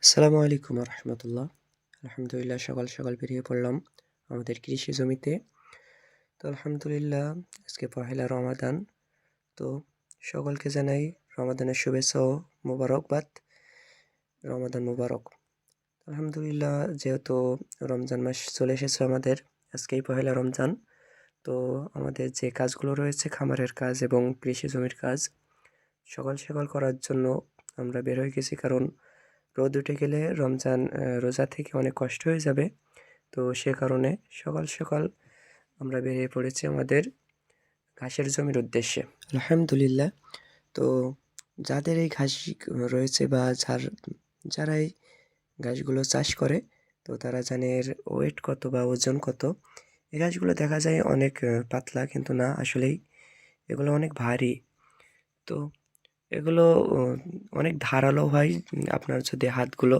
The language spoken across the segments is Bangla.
আসসালামু আলাইকুম রহমতুল্লাহ। আলহামদুলিল্লাহ, সকাল সকাল বেরিয়ে পড়লাম আমাদের কৃষি জমিতে। তো আলহামদুলিল্লাহ, আজকে পহেলা রমাদান। তো সকলকে জানাই রমাদানের শুভেচ্ছা ও মোবারকবাদ। রমাদান মোবারক। আলহামদুলিল্লাহ, যেহেতু রমজান মাস চলে এসেছে আমাদের, আজকেই পহেলা রমজান। তো আমাদের যে কাজগুলো রয়েছে, খামারের কাজ এবং কৃষি জমির কাজ, সকাল সকাল করার জন্য আমরা বের হয়ে গেছি, কারণ রোদ উঠে গেলে রমজান রোজা থেকে অনেক কষ্ট হয়ে যাবে। তো সে কারণে সকাল সকাল আমরা বেরিয়ে পড়েছি আমাদের ঘাসের জমির উদ্দেশ্যে। আলহামদুলিল্লাহ, তো যাদের এই ঘাস রয়েছে বা যারা এই ঘাসগুলো চাষ করে, তো তারা জানে এর ওয়েট কত বা ওজন কত। এই ঘাসগুলো দেখা যায় অনেক পাতলা, কিন্তু না, আসলেই এগুলো অনেক ভারী। তো এগুলো অনেক ধারালো হয়। আপনার যদি হাতগুলো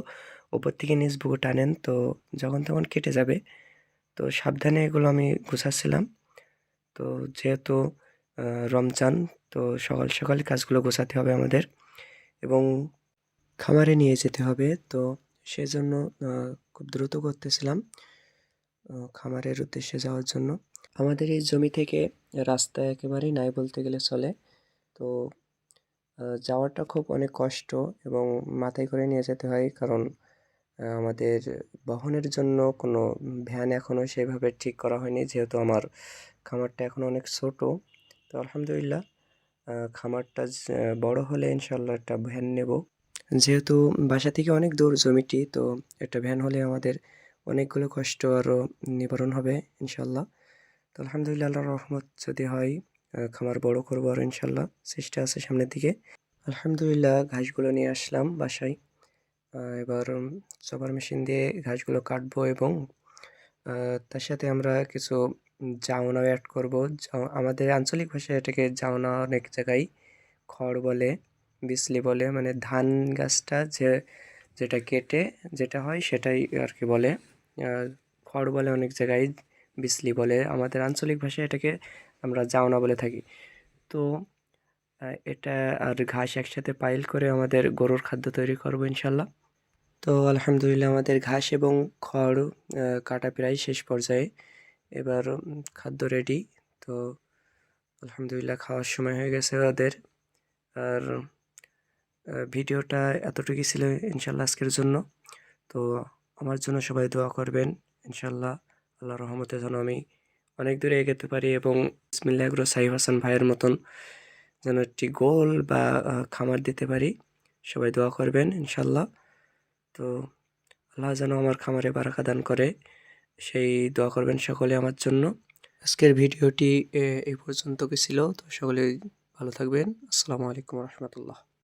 ওপর থেকে নিচ বুকু টানেন, তো যখন তখন কেটে যাবে। তো সাবধানে এগুলো আমি গুছাচ্ছিলাম। তো যেহেতু রমজান, তো সকাল সকাল কাজগুলো গোছাতে হবে আমাদের এবং খামারে নিয়ে যেতে হবে। তো সেজন্য খুব দ্রুত করতেছিলাম খামারের উদ্দেশ্যে যাওয়ার জন্য। আমাদের এই জমি থেকে রাস্তা একেবারেই নাই বলতে গেলে চলে। তো যাওয়াটা খুব অনেক কষ্ট এবং মাথায় করে নিয়ে যেতে হয়, কারণ আমাদের বহনের জন্য কোনো ভ্যান এখনও সেভাবে ঠিক করা হয়নি, যেহেতু আমার খামারটা এখন অনেক ছোট। তো আলহামদুলিল্লাহ, খামারটা বড় হলে ইনশাল্লাহ একটা ভ্যান নেব। যেহেতু বাসা থেকে অনেক দূর জমিটি, তো একটা ভ্যান হলে আমাদের অনেকগুলো কষ্ট আরও নিবারণ হবে ইনশাল্লাহ। তো আলহামদুলিল্লাহ, আল্লাহর রহমত যদি হয়, খামার বড় করবো আর ইনশাল্লাহ, চেষ্টা আছে সামনের দিকে। আলহামদুলিল্লাহ, ঘাসগুলো নিয়ে আসলাম বাসায়। এবার চপার মেশিন দিয়ে ঘাসগুলো কাটবো এবং তার সাথে আমরা কিছু জাউনাও অ্যাড করবো। আমাদের আঞ্চলিক ভাষায় এটাকে জাউনা অনেক জায়গায় খড় বলে, বিচলি বলে, মানে ধান গাছটা যেটা কেটে যেটা হয় সেটাই আর কি বলে। খড় বলে অনেক জায়গায়, বিচলি বলে। আমাদের আঞ্চলিক ভাষায় এটাকে আমরা জাউনা বলে থাকি। তো এটা আর ঘাস একসাথে পাইল করে আমাদের গরুর খাদ্য তৈরি করবো ইনশাল্লাহ। তো আলহামদুলিল্লাহ, আমাদের ঘাস এবং খড় কাটা প্রায় শেষ পর্যায়ে। এবার খাদ্য রেডি। তো আলহামদুলিল্লাহ, খাওয়ার সময় হয়ে গেছে ওদের। আর ভিডিওটা এতটুকুই ছিল ইনশাল্লাহ আজকের জন্য। তো আমার জন্য সবাই দোয়া করবেন ইনশাল্লাহ। আল্লাহর রহমতে যেন আমি অনেক দূরে এগোতে পারি এবং বিসমিল্লাহ এগ্রো সাইফ হাসান ভাইয়ের মতন যেন একটি গোল বা খামার দিতে পারি। সবাই দোয়া করবেন ইনশাল্লাহ। তো আল্লাহ যেন আমার খামারে বারাকা দান করে, সেই দোয়া করবেন সকলে আমার জন্য। আজকের ভিডিওটি এই পর্যন্ত ছিল। তো সকলে ভালো থাকবেন। আসসালামু আলাইকুম রহমতুল্লাহ।